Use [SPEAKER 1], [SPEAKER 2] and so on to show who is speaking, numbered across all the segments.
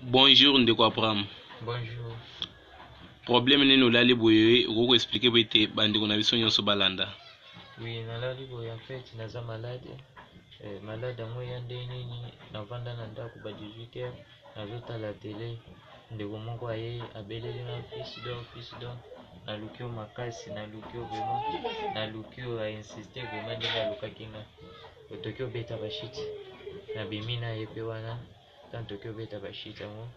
[SPEAKER 1] Bonjour ndeko Abraham.
[SPEAKER 2] Bonjour.
[SPEAKER 1] Problème nini olali boye okoko expliquer boye bandeko na biso nyonso balanda.
[SPEAKER 2] Oui, nalali boye en fait naza malade. Malade yango ya nde nini navanda na ndako ba 18h nazotala tele ndeko moko aye abeleli na fils d'or naluki oyo makasi naluki oyo vraiment naluki oyo ainsiste vraiment ndenge alukaki nga otoki obeta bashiti nabimi na ye mpe wana tantoki obeta bashiti yango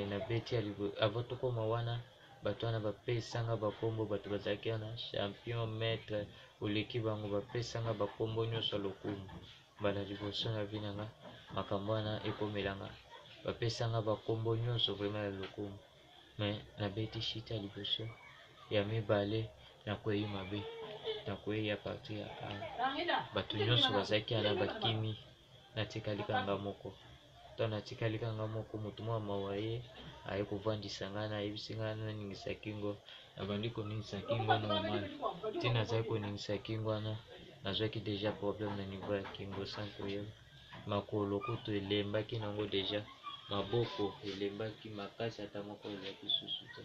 [SPEAKER 2] nabeti avant tokoma wana bato wana bapesanga bakombo bato bazalaki wana champion maître oleki bango bapesanga bakombo nyonso lokumu bana liboso na vi nanga makambo wana ekomelanga bapesanga bakombo nyonso vraiment ya lokumu me nabeti shita liboso ya mibale nakwei mabe nakwei ya parti ya bato nyonso bazalaki wana bakimi natikalikanga moko to natikalikanga moko motu mwa mawa ye aye kovandisa ngai nayebisi ngai naningisa kingo nabandi koningisa kingo normal ti nazali koningisa kingo wana nazwaki deja problème na niveau ya kingo sans koyeba makolo kutu elembaki nango deja maboko elembaki makasi ata moko ezalaki susu te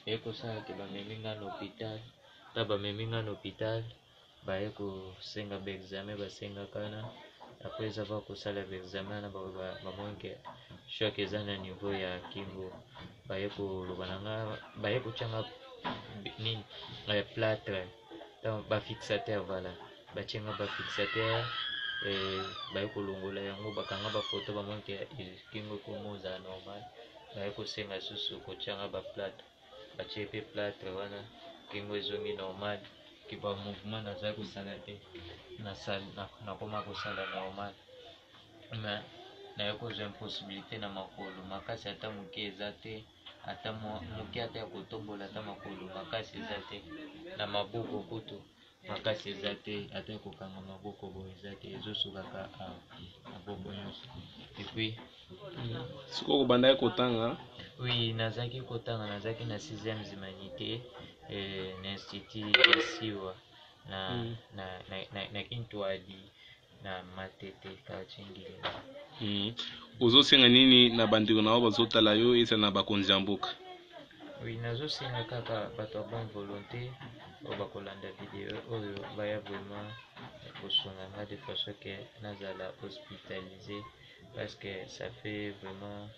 [SPEAKER 2] eye kosalaki bamemi ngai na hôpital ta bamemi ngai na hôpital baye kosenga baexamen basengaka wana après eza kosala baexamen wana bamonke choc eza na niveau ya kingo baye koloba na nga baye kotyanga nini plâtre bafixateur vala batianga bafixateur baye kolongola yango bakanga bafoto bamonke kingo komozala normal baye kosenga susu kotyanga baplâtre batie pe plâtre wana kingo ezongi normal kiba mouvement nazali kosala te nakoma kosala normal me naye kozwa impossibilité na makolo makasi ata moke eza te ata moke ata ya kotombola ata makolo makasi eza te na maboko kutu makasi eza te ata ya kokanga maboko boye eza te ezosukaka maboko nyonso epuis
[SPEAKER 1] sikoyo kobandaki kotanga.
[SPEAKER 2] oui nazalaki kotanga nazalaki na 6e humanité na institut ya siwa na Kintwali na Matete quartier Ngilema.
[SPEAKER 1] Ozosenga nini na bandeko na bao bazotala yo eza na bakonzi ya mboka?
[SPEAKER 2] Oui, nazosenga kaka bato ya bonne volonté oyo bakolanda video oyo baya vraiment kosunga nga de façon que nazala hospitalisé parce que ça fait vraiment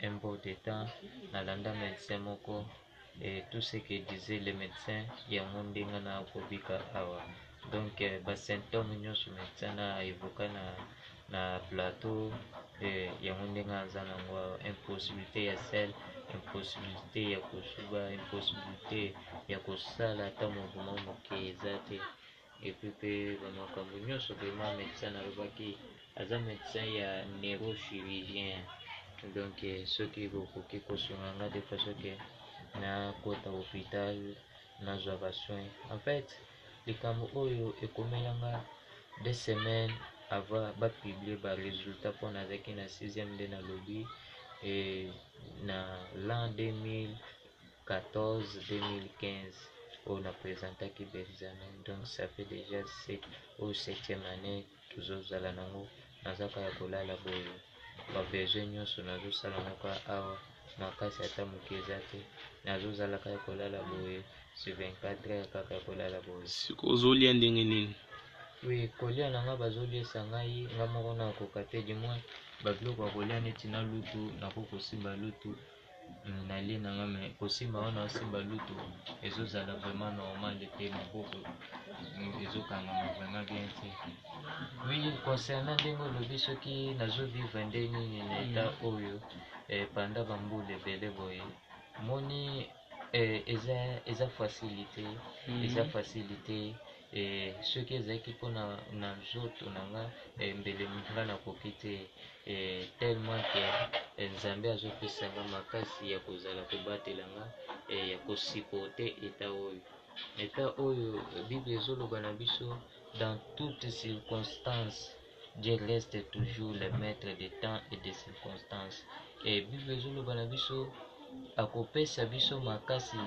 [SPEAKER 2] un bon de temps nalanda médecin moko et tout ce que disait le médecin yango ndenge na kobika awa donc basymptôme nyonso médecin na évoka na plateau yango ndenge aza nango awa impossibilité ya sel impossibilité ya kosuba impossibilité ya kosala ata mouvement moke eza te epuis mpe bamakambo nyonso vraiment médecin alobaki aza médecin ya neurochirurgien donc soki bokoki kosunga nga de façon que nakota hôpital nazwa basoin en fait likambo oyo ekomelanga 2 semaines avant bapublie baresultat mpo nazalaki na 6e nde nalobi na l'an 2014-2015 oyo napresentaki baexamen donc ça fait déjà 7e année tozozala nango nazaka ya kolala boye babesoin nyonso nazosala moko awa makasi ata moke eza te nazozalaka ya kolala boye sur 24 heures kaka ya kolala boye.
[SPEAKER 1] Sikoyo ozolia ndenge nini?
[SPEAKER 2] Oui, kolia nanga bazoliesa ngai nga moko nakoka te du moins babiloko ya kolia neti na lutu nakoki kosimba lutu nalie nanga me kosimba wana osimba lutu ezozala vraiment normal te maboko ezokangama vraiment bien te. Oui, concernant ndenge olobi soki nazovivre nde nini na eta oyo panda bambula ebele boye moni eza facilité eza facilité soki ezalaki mpona na nzoto na nga mbele nga nakoki te tellement ke nzambe azopesanga makasi ya kozala kobatela nga ya kosiporte eta oyo bible ezoloba na biso dans toutes circonstances Dieu reste toujours le maître des temps et des circonstances bible ezoloba na biso akopesa biso makasi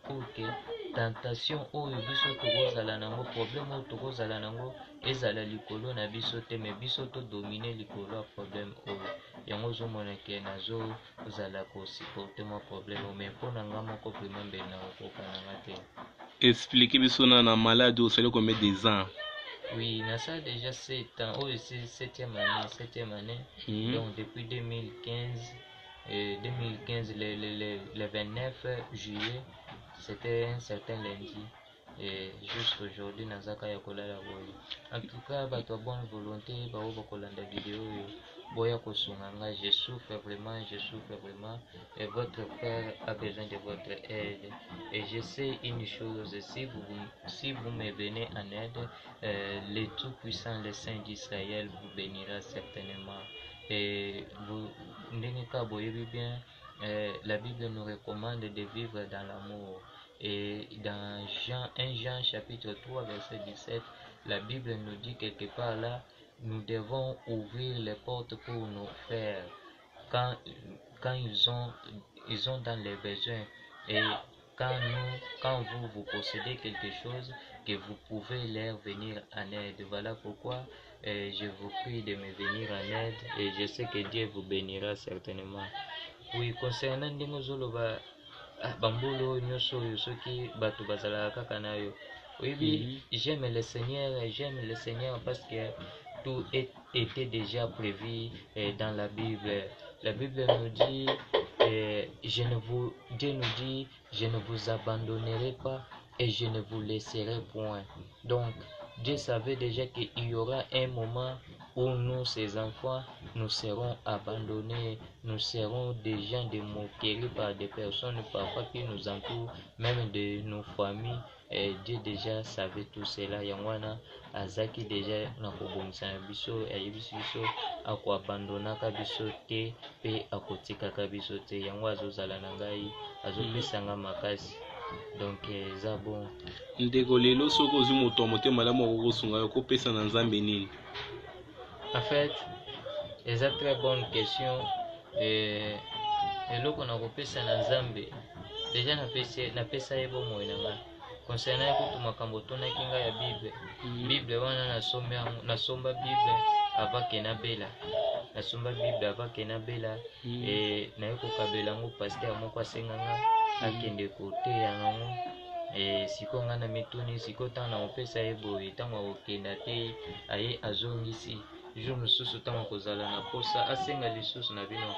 [SPEAKER 2] pour que tentation oyo biso tokozala nango problème oyo tokozala nango ezala likolo na biso te me biso todomine likolo ya problème oyo yango ozomona ke nazozala kosupporte mwa problème mais mpo na nga moko vraiment mbe na kokoka na nga te.
[SPEAKER 1] Expliquez biso na malade osali combien des ans?
[SPEAKER 2] Oui, ça déjà 7 ans. Oh, c'est 7e année, 7e année. Donc depuis 2015, 2015 le 29 juillet, c'était un certain lundi. Et jusqu'aujourd'hui, Nazaka Yakolala Boy. En tout cas, bah, toi, bonne volonté, bah, on va coller la vidéo. Boya Kosunganga, je souffre vraiment. Et votre frère a besoin de votre aide. Et je sais une chose, si vous me venez en aide, le Tout-Puissant, le Saint d'Israël vous bénira certainement. Et vous, bien, la Bible nous recommande de vivre dans l'amour. Et dans 1 Jean chapitre 3 verset 17, la Bible nous dit quelque part là, nous devons ouvrir les portes pour nos frères quand ils sont dans les besoins. Et quand vous possédez quelque chose, que vous pouvez leur venir en aide. Voilà pourquoi je vous prie de me venir en aide et je sais que Dieu vous bénira certainement. Oui, concernant Ndingozoloba, Bambolo, Nyoso, Yosoki, Batu Bazala, Kakanayo. Oui, j'aime le Seigneur parce que tout était déjà prévu dans la Bible. La Bible nous dit, Dieu nous dit, je ne vous abandonnerai pas et je ne vous laisserai point. Donc, Dieu savait déjà qu'il y aura un moment où nous, ses enfants, nous serons abandonnés, nous serons des gens de moquerie par des personnes parfois qui nous entourent, même de nos familles. Et Dieu déjà savait tout cela. Yangwana azaki déjà nakobongisa biso ayebisi biso akoabandonaka biso te pe akotikaka biso te. Yango azozala na ngai azopesanga makasi. Donc eza bon.
[SPEAKER 1] Ndeko lelo soko ozwi moto motema malamu okosunga yo kopesa na Nzambe nini?
[SPEAKER 2] En fait, c'est une très bonne question. Et eloko na kopesa na Nzambe déjà napesa ye bomoi na ngai concernant kutu makambo tonaki ngai ya Bible wana nasomba Bible avant que nabela et naye kokabela ngo pasteur moko asenganga akende koteya nango et siko nga na mituni siko ntango na kopesa ye boye ntango akokenda te aye azongisi jour mosusu ntango kozala na posa asenga lisusu na bino.